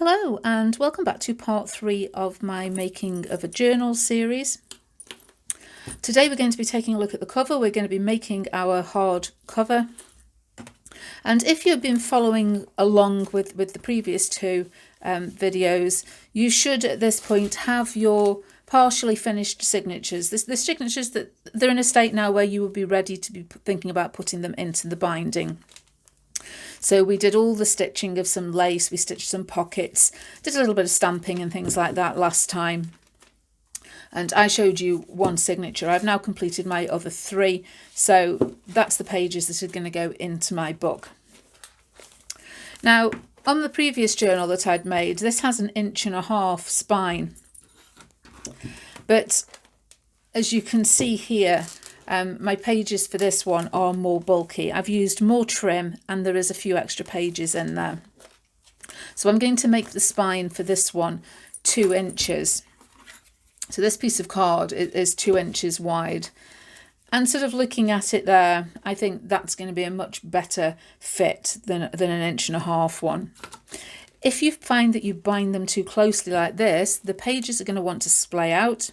Hello and welcome back to part 3 of my making of a journal series. Today we're going to be taking a look at the cover. We're going to be making our hard cover. And if you've been following along with the previous two videos, you should at this point have your partially finished signatures. The signatures that they're in a state now where you will be ready to be thinking about putting them into the binding. So we did all the stitching of some lace, we stitched some pockets, did a little bit of stamping and things like that last time. And I showed you one signature. I've now completed my other 3. So that's the pages that are going to go into my book. Now, on the previous journal that I'd made, this has an 1.5 inch spine. But as you can see here, my pages for this one are more bulky. I've used more trim and there is a few extra pages in there. So I'm going to make the spine for this one 2 inches. So this piece of card is 2 inches wide. And sort of looking at it there, I think that's going to be a much better fit than an 1.5 inch one. If you find that you bind them too closely like this, the pages are going to want to splay out.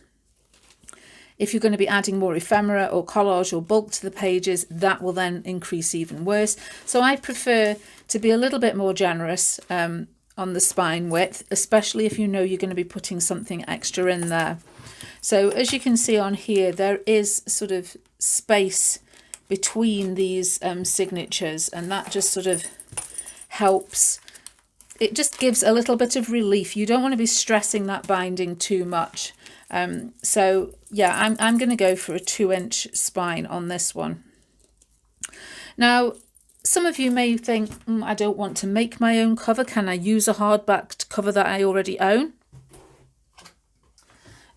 If you're going to be adding more ephemera or collage or bulk to the pages, that will then increase even worse. So I prefer to be a little bit more generous on the spine width, especially if you know you're going to be putting something extra in there. So as you can see on here, there is sort of space between these signatures, and that just sort of helps. It just gives a little bit of relief. You don't want to be stressing that binding too much. So yeah, I'm going to go for a 2 inch spine on this one. Now, some of you may think, I don't want to make my own cover. Can I use a hardback cover that I already own?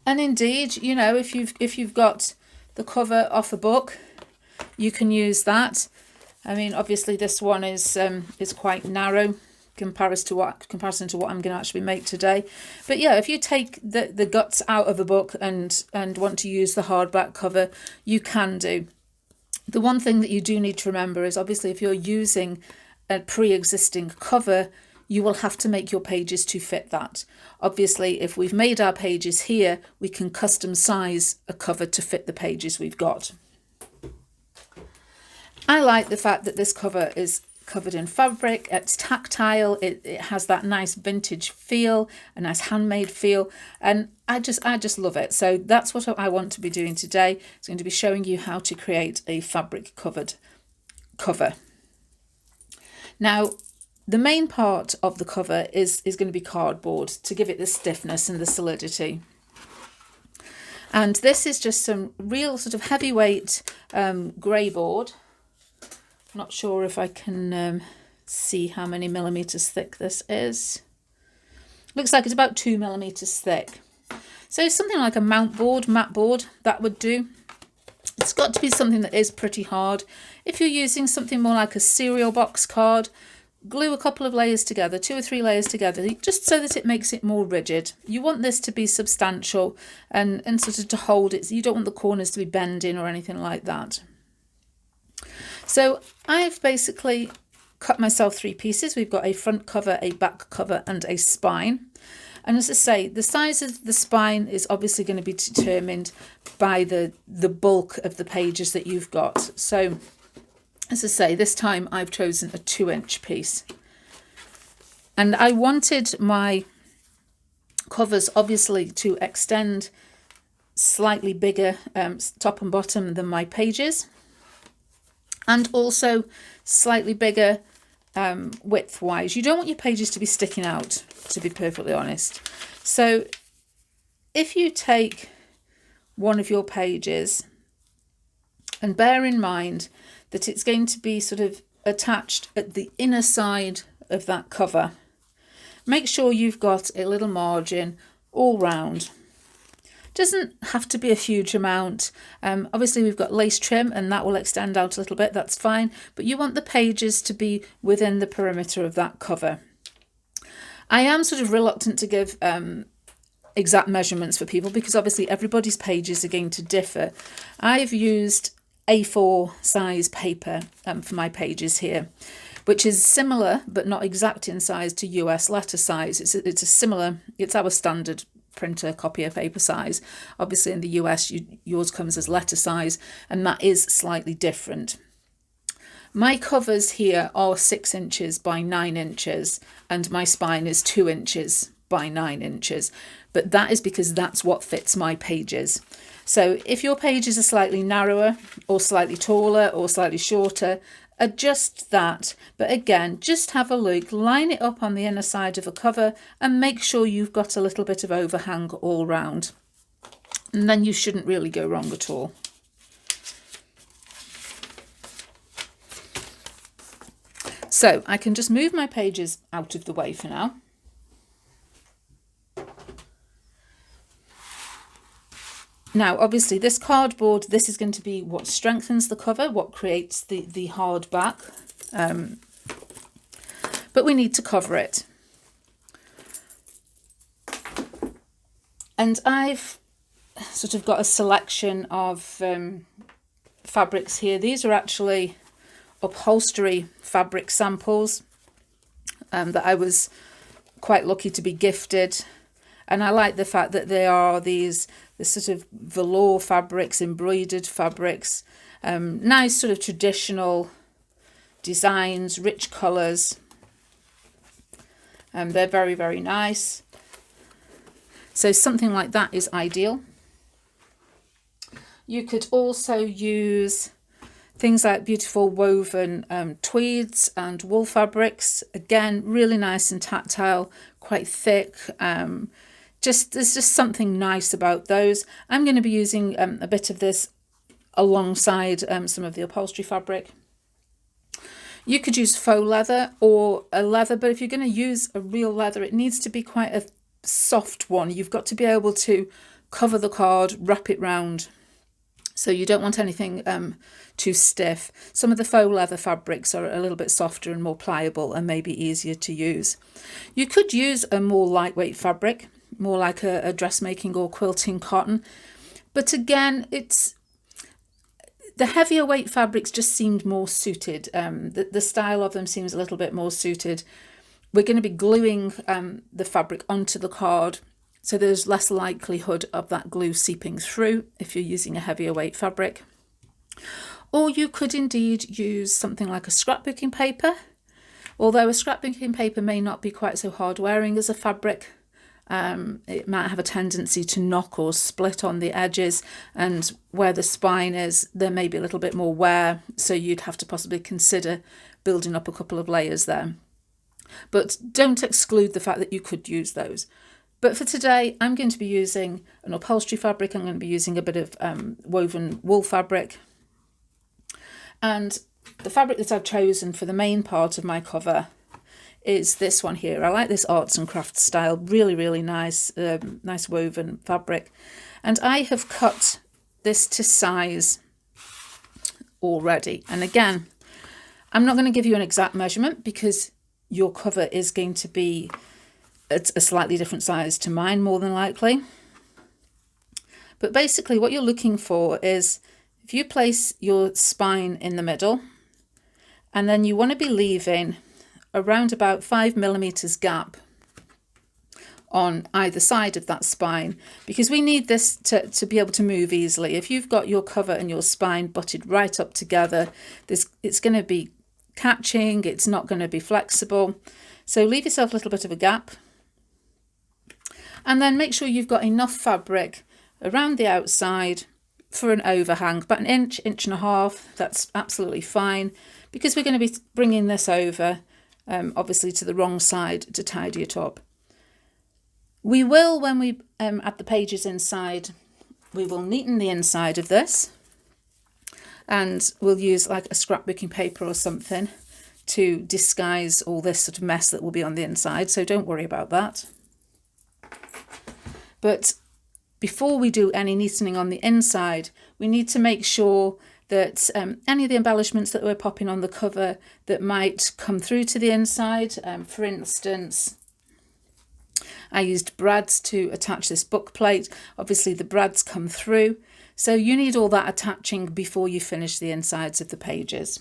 And indeed, you know, if you've got the cover off a book, you can use that. I mean, obviously this one is quite narrow comparison to what I'm going to actually make today. But yeah, if you take the guts out of a book and want to use the hardback cover, you can do. The one thing that you do need to remember is obviously if you're using a pre-existing cover, you will have to make your pages to fit that. Obviously, if we've made our pages here, we can custom size a cover to fit the pages we've got. I like the fact that this cover is covered in fabric, it's tactile, it has that nice vintage feel, a nice handmade feel, and I just love it. So that's what I want to be doing today. It's going to be showing you how to create a fabric covered cover. Now, the main part of the cover is going to be cardboard to give it the stiffness and the solidity. And this is just some real sort of heavyweight grey board. Not sure if I can see how many millimeters thick this is. Looks like it's about 2 millimeters thick. So something like a matte board, that would do. It's got to be something that is pretty hard. If you're using something more like a cereal box card, glue a couple of layers together, 2 or 3 layers together, just so that it makes it more rigid. You want this to be substantial and sort of to hold it. You don't want the corners to be bending or anything like that. So I've basically cut myself 3 pieces. We've got a front cover, a back cover and a spine. And as I say, the size of the spine is obviously going to be determined by the bulk of the pages that you've got. So as I say, this time I've chosen a 2 inch piece. And I wanted my covers obviously to extend slightly bigger top and bottom than my pages. And also slightly bigger width-wise. You don't want your pages to be sticking out, to be perfectly honest. So if you take one of your pages and bear in mind that it's going to be sort of attached at the inner side of that cover, make sure you've got a little margin all round. Doesn't have to be a huge amount. Obviously we've got lace trim and that will extend out a little bit, that's fine, but you want the pages to be within the perimeter of that cover. I am sort of reluctant to give exact measurements for people because obviously everybody's pages are going to differ. I've used A4 size paper for my pages here. which is similar but not exact in size to US letter size. It's our standard printer copier paper size. Obviously in the US yours comes as letter size, and that is slightly different. My covers here are 6 inches by 9 inches, and my spine is 2 inches by 9 inches, but that is because that's what fits my pages. So if your pages are slightly narrower or slightly taller or slightly shorter, adjust that. But again, just have a look, line it up on the inner side of a cover and make sure you've got a little bit of overhang all round. And then you shouldn't really go wrong at all. So I can just move my pages out of the way for now. Now, obviously, this cardboard, this is going to be what strengthens the cover, what creates the hard back. But we need to cover it. And I've sort of got a selection of fabrics here. These are actually upholstery fabric samples that I was quite lucky to be gifted. And I like the fact that they are this sort of velour fabrics, embroidered fabrics, nice sort of traditional designs, rich colours. They're very, very nice. So something like that is ideal. You could also use things like beautiful woven tweeds and wool fabrics. Again, really nice and tactile, quite thick. There's just something nice about those. I'm going to be using a bit of this alongside some of the upholstery fabric. You could use faux leather or a leather, but if you're going to use a real leather, it needs to be quite a soft one. You've got to be able to cover the card, wrap it round. So you don't want anything too stiff. Some of the faux leather fabrics are a little bit softer and more pliable and maybe easier to use. You could use a more lightweight fabric, more like a dressmaking or quilting cotton. But again, the heavier weight fabrics just seemed more suited. The style of them seems a little bit more suited. We're going to be gluing the fabric onto the card, so there's less likelihood of that glue seeping through if you're using a heavier weight fabric. Or you could indeed use something like a scrapbooking paper, although a scrapbooking paper may not be quite so hard wearing as a fabric. It might have a tendency to knock or split on the edges, and where the spine is, there may be a little bit more wear, so you'd have to possibly consider building up a couple of layers there. But don't exclude the fact that you could use those. But for today, I'm going to be using an upholstery fabric. I'm going to be using a bit of woven wool fabric. And the fabric that I've chosen for the main part of my cover is this one here. I like this arts and crafts style, really, really nice, nice woven fabric. And I have cut this to size already. And again, I'm not going to give you an exact measurement because your cover is going to be a slightly different size to mine, more than likely. But basically what you're looking for is, if you place your spine in the middle, and then you want to be leaving around about 5mm gap on either side of that spine, because we need this to be able to move easily. If you've got your cover and your spine butted right up together, it's going to be catching, it's not going to be flexible. So leave yourself a little bit of a gap, and then make sure you've got enough fabric around the outside for an overhang, about an inch, inch and a half. That's absolutely fine, because we're going to be bringing this over obviously to the wrong side to tidy it up. We will, when we add the pages inside, we will neaten the inside of this, and we'll use like a scrapbooking paper or something to disguise all this sort of mess that will be on the inside, so don't worry about that. But before we do any neatening on the inside, we need to make sure that any of the embellishments that we're popping on the cover that might come through to the inside, for instance, I used brads to attach this book plate. Obviously the brads come through, so you need all that attaching before you finish the insides of the pages.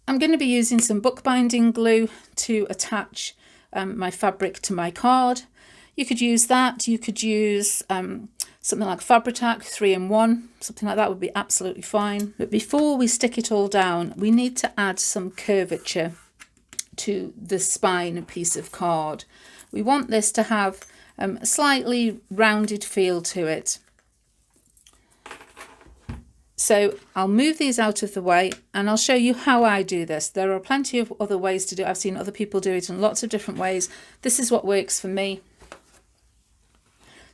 I'm going to be using some bookbinding glue to attach my fabric to my card. You could use that. You could use something like Fabri-Tac 3-in-1, something like that would be absolutely fine. But before we stick it all down, we need to add some curvature to the spine piece of card. We want this to have a slightly rounded feel to it. So I'll move these out of the way and I'll show you how I do this. There are plenty of other ways to do it. I've seen other people do it in lots of different ways. This is what works for me.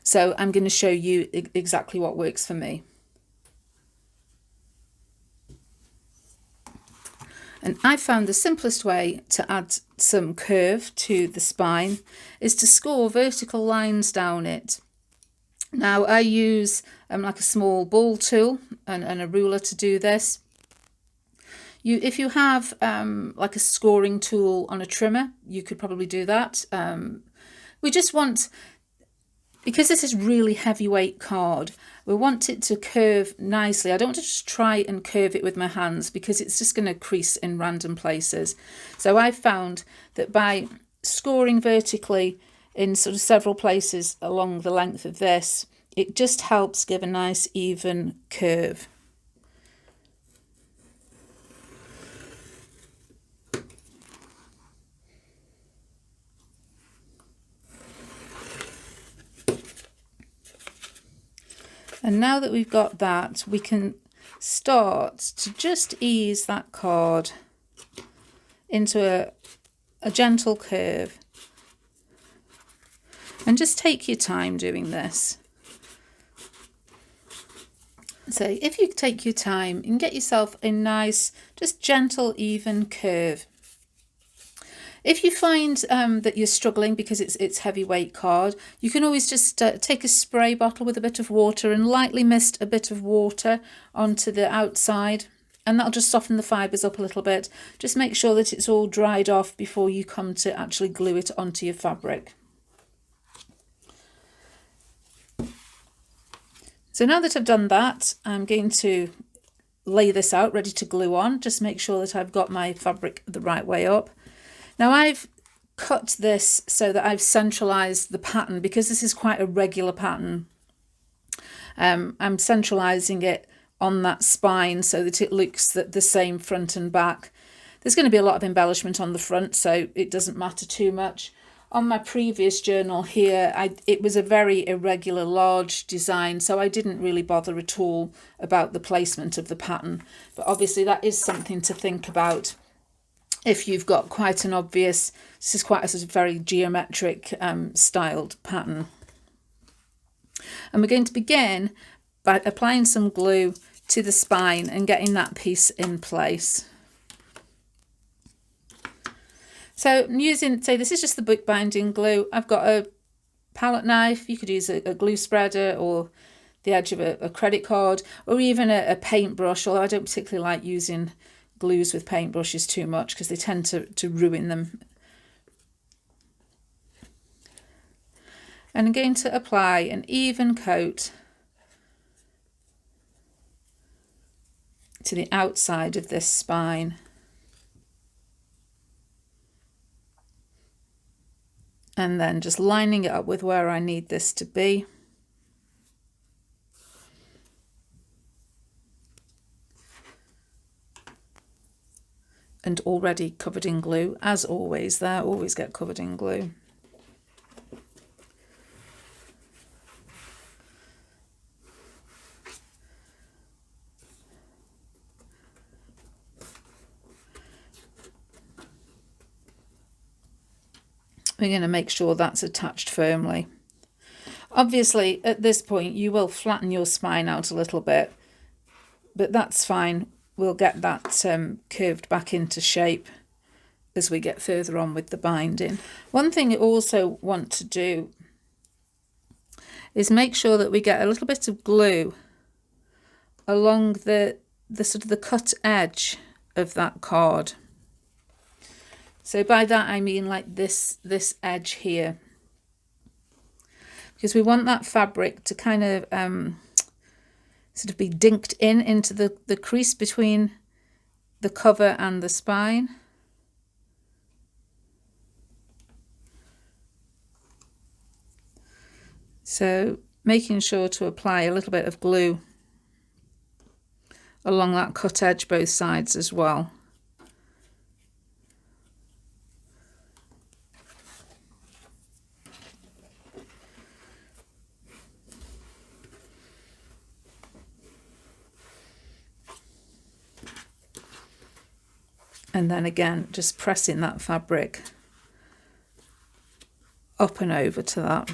So I'm going to show you exactly what works for me. And I found the simplest way to add some curve to the spine is to score vertical lines down it. Now I use like a small ball tool and a ruler to do this. If you have like a scoring tool on a trimmer, you could probably do that. We just want, because this is really heavyweight card, we want it to curve nicely. I don't want to just try and curve it with my hands because it's just going to crease in random places. So I found that by scoring vertically in sort of several places along the length of this, it just helps give a nice even curve. And now that we've got that, we can start to just ease that card into a gentle curve. And just take your time doing this. So if you take your time and get yourself a nice, just gentle, even curve. If you find that you're struggling because it's heavyweight card, you can always just take a spray bottle with a bit of water and lightly mist a bit of water onto the outside, and that'll just soften the fibres up a little bit. Just make sure that it's all dried off before you come to actually glue it onto your fabric. So now that I've done that, I'm going to lay this out ready to glue on. Just make sure that I've got my fabric the right way up. Now I've cut this so that I've centralised the pattern because this is quite a regular pattern. I'm centralising it on that spine so that it looks the same front and back. There's going to be a lot of embellishment on the front, so it doesn't matter too much. On my previous journal here, it was a very irregular, large design, so I didn't really bother at all about the placement of the pattern. But obviously that is something to think about. If you've got quite an obvious, this is quite a sort of very geometric styled pattern. And we're going to begin by applying some glue to the spine and getting that piece in place. So I'm using, say this is just the bookbinding glue. I've got a palette knife. You could use a glue spreader or the edge of a credit card, or even a paintbrush, although I don't particularly like using glues with paintbrushes too much because they tend to ruin them. And I'm going to apply an even coat to the outside of this spine. And then just lining it up with where I need this to be. And already covered in glue, as always. They always get covered in glue. We're going to make sure that's attached firmly. Obviously, at this point, you will flatten your spine out a little bit, but that's fine. We'll get that curved back into shape as we get further on with the binding. One thing you also want to do is make sure that we get a little bit of glue along the sort of the cut edge of that card. So by that I mean like this edge here, because we want that fabric to kind of sort of be dinked into the crease between the cover and the spine. So making sure to apply a little bit of glue along that cut edge both sides as well. And then again, just pressing that fabric up and over to that.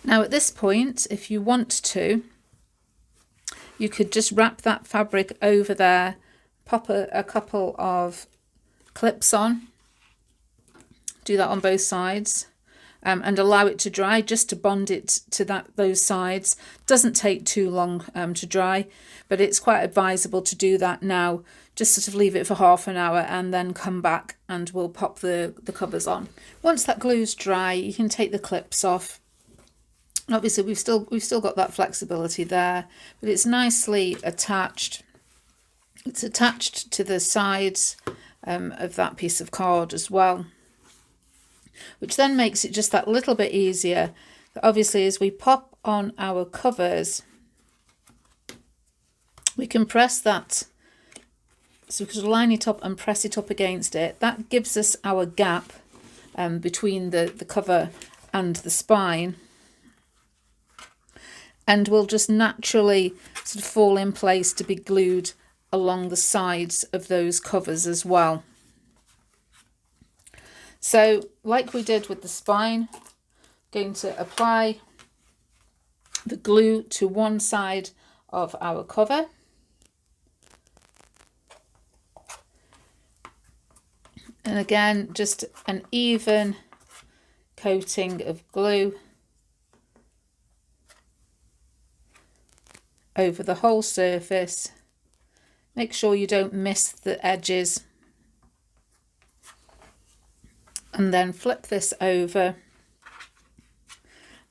Now at this point, if you want to, you could just wrap that fabric over there, pop a couple of clips on, do that on both sides, and allow it to dry, just to bond it to those sides. Doesn't take too long to dry, but it's quite advisable to do that now. Just sort of leave it for half an hour and then come back and we'll pop the covers on. Once that glue's dry, you can take the clips off. Obviously we've still got that flexibility there, but it's nicely attached. It's attached to the sides of that piece of card as well, which then makes it just that little bit easier. Obviously, as we pop on our covers, we can press that, so we could line it up and press it up against it. That gives us our gap between the cover and the spine, and will just naturally sort of fall in place to be glued along the sides of those covers as well. So like we did with the spine, going to apply the glue to one side of our cover, and again just an even coating of glue over the whole surface. Make sure you don't miss the edges, and then flip this over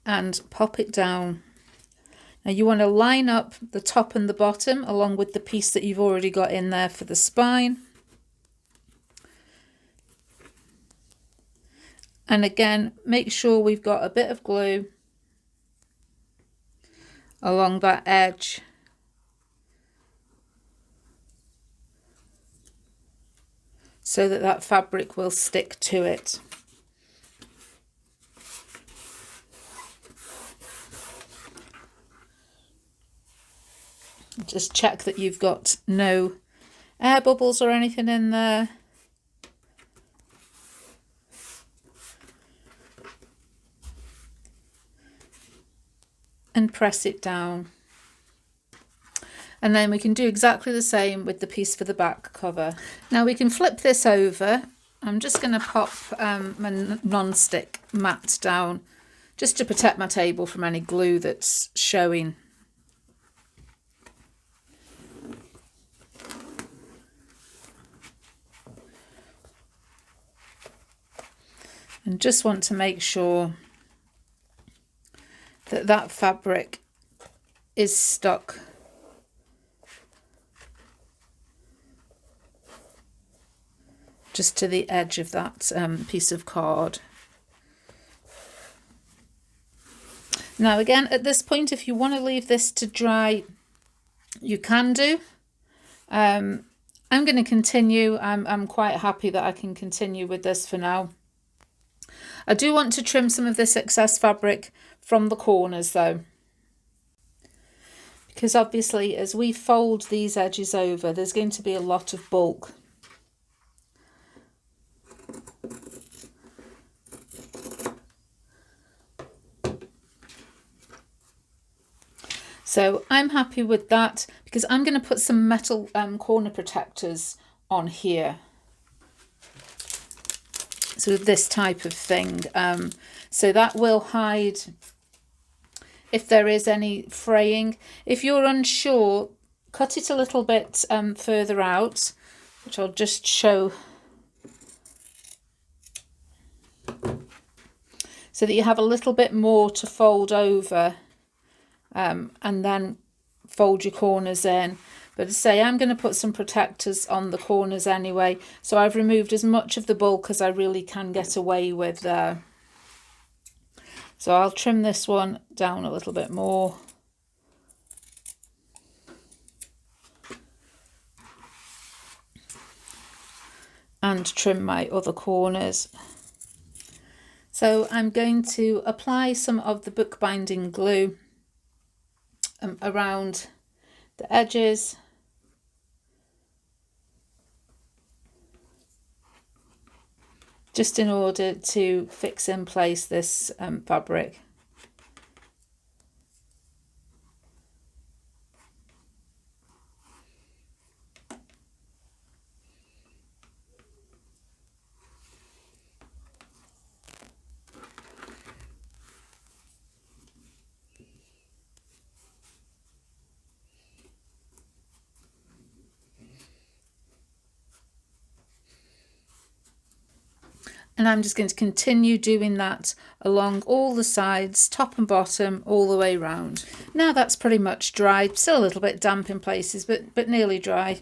and pop it down. Now you want to line up the top and the bottom along with the piece that you've already got in there for the spine. And again, make sure we've got a bit of glue along that edge. So that fabric will stick to it. Just check that you've got no air bubbles or anything in there. And press it down. And then we can do exactly the same with the piece for the back cover. Now we can flip this over. I'm just going to pop my non-stick mat down just to protect my table from any glue that's showing. And just want to make sure that fabric is stuck just to the edge of that piece of card. Now again, at this point, if you want to leave this to dry, you can do. I'm going to continue. I'm quite happy that I can continue with this for now. I do want to trim some of this excess fabric from the corners though, because obviously as we fold these edges over, there's going to be a lot of bulk. So I'm happy with that, because I'm going to put some metal corner protectors on here. So this type of thing. So that will hide if there is any fraying. If you're unsure, cut it a little bit further out, which I'll just show. so that you have a little bit more to fold over, and then fold your corners in. But as I say, I'm going to put some protectors on the corners anyway, so I've removed as much of the bulk as I really can get away with there. So I'll trim this one down a little bit more. And trim my other corners. So I'm going to apply some of the bookbinding glue around the edges. Just in order to fix in place this fabric. And I'm just going to continue doing that along all the sides, top and bottom, all the way around. Now that's pretty much dry, still a little bit damp in places, but nearly dry.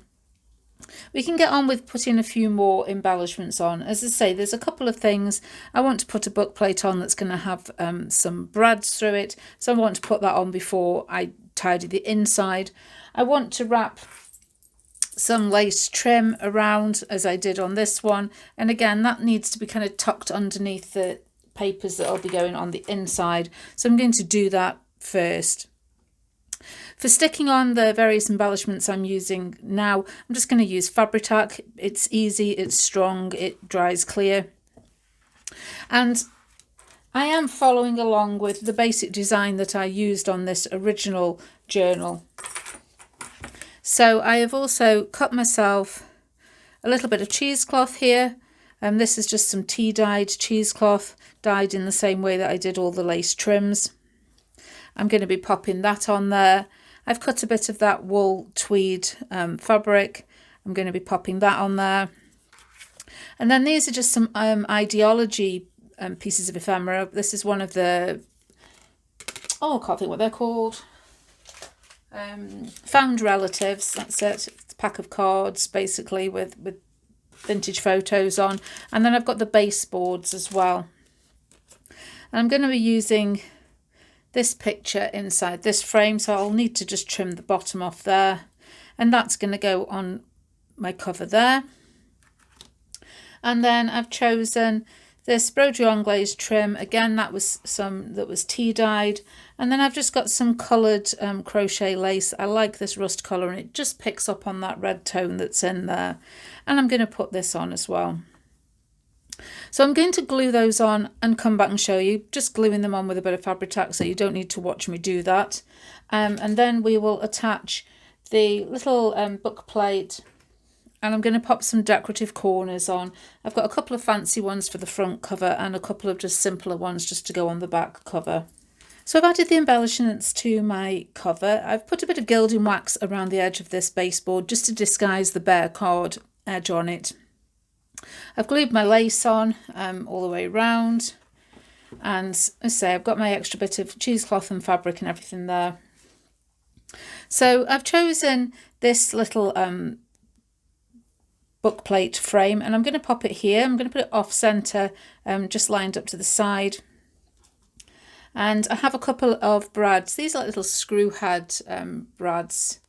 We can get on with putting a few more embellishments on. As I say, there's a couple of things. I want to put a book plate on that's going to have some brads through it. So I want to put that on before I tidy the inside. I want to wrap some lace trim around as I did on this one, and again that needs to be kind of tucked underneath the papers that will be going on the inside, so I'm going to do that first. For sticking on the various embellishments I'm using now, I'm just going to use Fabri-Tac. It's easy, it's strong, it dries clear, and I am following along with the basic design that I used on this original journal. So I have also cut myself a little bit of cheesecloth here, and this is just some tea dyed cheesecloth, dyed in the same way that I did all the lace trims. I'm going to be popping that on there. I've cut a bit of that wool tweed fabric. I'm going to be popping that on there. And then these are just some ideology pieces of ephemera. This is one of the, I can't think what they're called. Found relatives, that's it. It's a pack of cards basically with vintage photos on, and then I've got the baseboards as well. And I'm going to be using this picture inside this frame, so I'll need to just trim the bottom off there, and that's going to go on my cover there. And then I've chosen this broderie anglaise trim. Again, that was tea dyed, and then I've just got some coloured crochet lace. I like this rust colour, and it just picks up on that red tone that's in there. And I'm going to put this on as well. So I'm going to glue those on and come back and show you, just gluing them on with a bit of Fabri-Tac, so you don't need to watch me do that. And then we will attach the little book plate, and I'm going to pop some decorative corners on. I've got a couple of fancy ones for the front cover and a couple of just simpler ones just to go on the back cover. So I've added the embellishments to my cover. I've put a bit of gilding wax around the edge of this baseboard just to disguise the bare card edge on it. I've glued my lace on all the way around, and as I say, I've got my extra bit of cheesecloth and fabric and everything there. So I've chosen this little book plate frame, and I'm going to pop it here. I'm going to put it off centre, just lined up to the side. And I have a couple of brads. These are little screw head brads.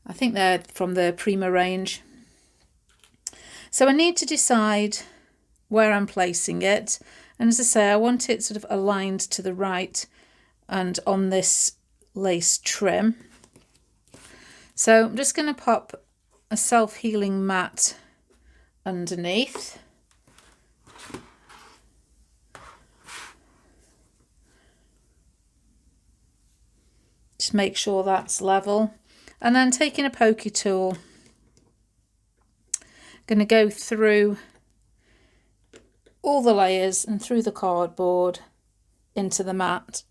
I think they're from the Prima range. So I need to decide where I'm placing it. And as I say, I want it sort of aligned to the right and on this lace trim. So I'm just going to pop a self-healing mat underneath. Just make sure that's level. And then taking a pokey tool, going to go through all the layers and through the cardboard into the mat.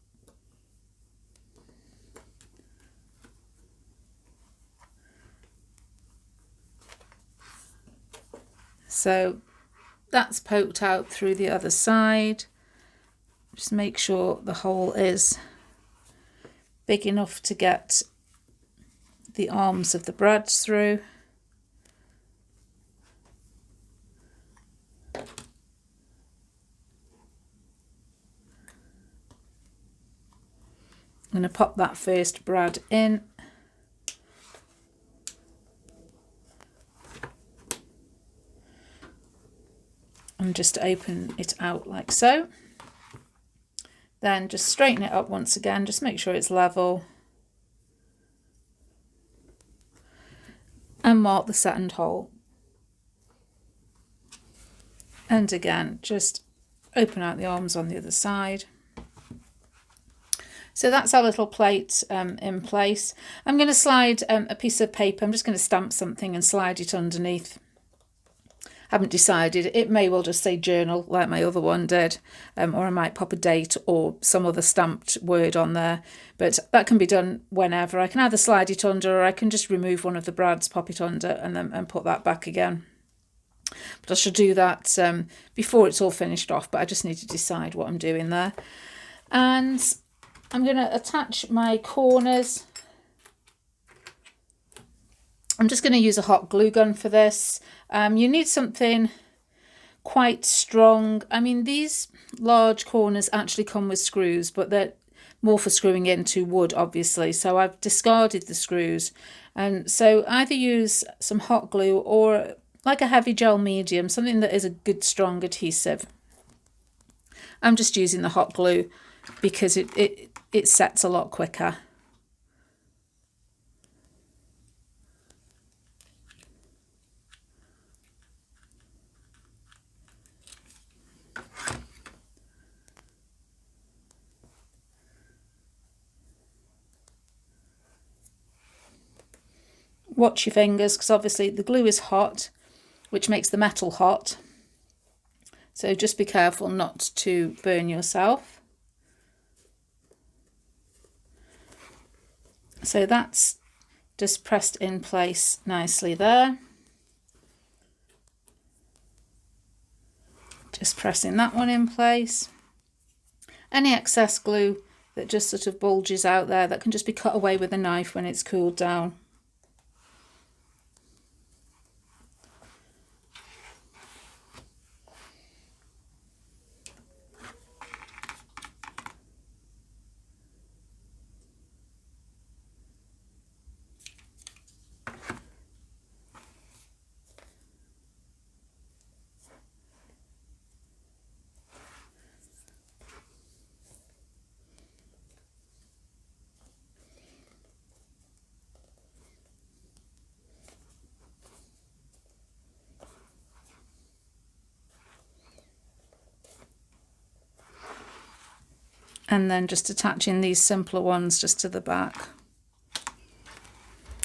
So that's poked out through the other side. Just make sure the hole is big enough to get the arms of the brads through. I'm going to pop that first brad in. And just open it out like so. Then just straighten it up once again, just make sure it's level. And mark the second hole. And again, just open out the arms on the other side. So that's our little plate in place. I'm going to slide a piece of paper. I'm just going to stamp something and slide it underneath. Haven't decided. It may well just say journal like my other one did, or I might pop a date or some other stamped word on there. But that can be done whenever. I can either slide it under, or I can just remove one of the brads, pop it under, and put that back again. But I shall do that before it's all finished off. But I just need to decide what I'm doing there. And I'm going to attach my corners. I'm just going to use a hot glue gun for this. You need something quite strong. I mean, these large corners actually come with screws, but they're more for screwing into wood, obviously. So I've discarded the screws. And so either use some hot glue or like a heavy gel medium, something that is a good strong adhesive. I'm just using the hot glue because it sets a lot quicker. Watch your fingers, because obviously the glue is hot, which makes the metal hot. So just be careful not to burn yourself. So that's just pressed in place nicely there. Just pressing that one in place. Any excess glue that just sort of bulges out there, that can just be cut away with a knife when it's cooled down. And then just attaching these simpler ones just to the back.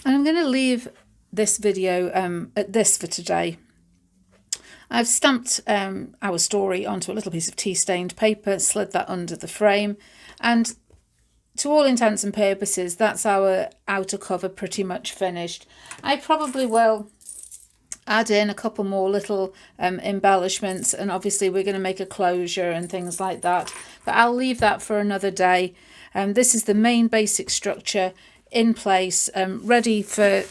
And I'm going to leave this video at this for today. I've stamped our story onto a little piece of tea stained paper, slid that under the frame, and to all intents and purposes that's our outer cover pretty much finished. I probably will add in a couple more little embellishments, and obviously we're going to make a closure and things like that, but I'll leave that for another day. This is the main basic structure in place, ready for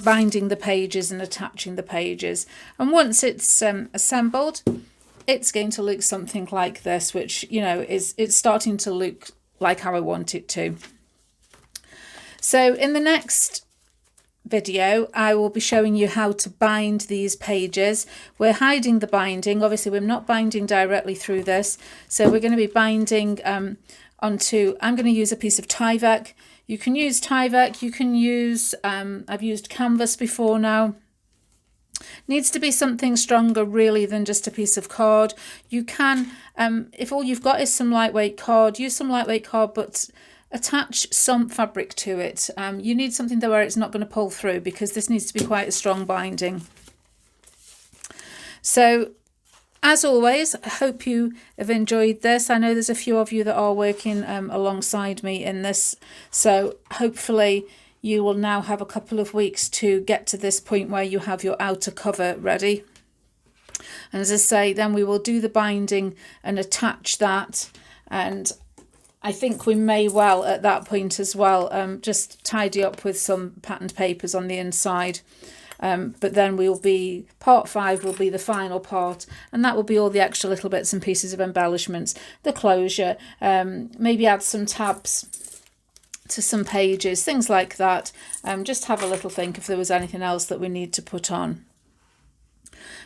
binding the pages and attaching the pages. And once it's assembled, it's going to look something like this, which, you know, it's starting to look like how I want it to. So in the next video I will be showing you how to bind these pages. We're hiding the binding, obviously we're not binding directly through this, so we're going to be binding onto, I'm going to use a piece of Tyvek. You can use Tyvek, you can use I've used canvas before now. Needs to be something stronger really than just a piece of card. You can if all you've got is some lightweight card, use some lightweight card, but attach some fabric to it. You need something there where it's not going to pull through, because this needs to be quite a strong binding. So as always, I hope you have enjoyed this. I know there's a few of you that are working alongside me in this, so hopefully you will now have a couple of weeks to get to this point where you have your outer cover ready. And as I say, then we will do the binding and attach that, and I think we may well at that point as well just tidy up with some patterned papers on the inside. But then part 5 will be the final part, and that will be all the extra little bits and pieces of embellishments, the closure, maybe add some tabs to some pages, things like that. Just have a little think if there was anything else that we need to put on.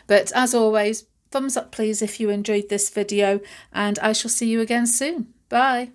But as always, thumbs up please if you enjoyed this video, and I shall see you again soon. Bye.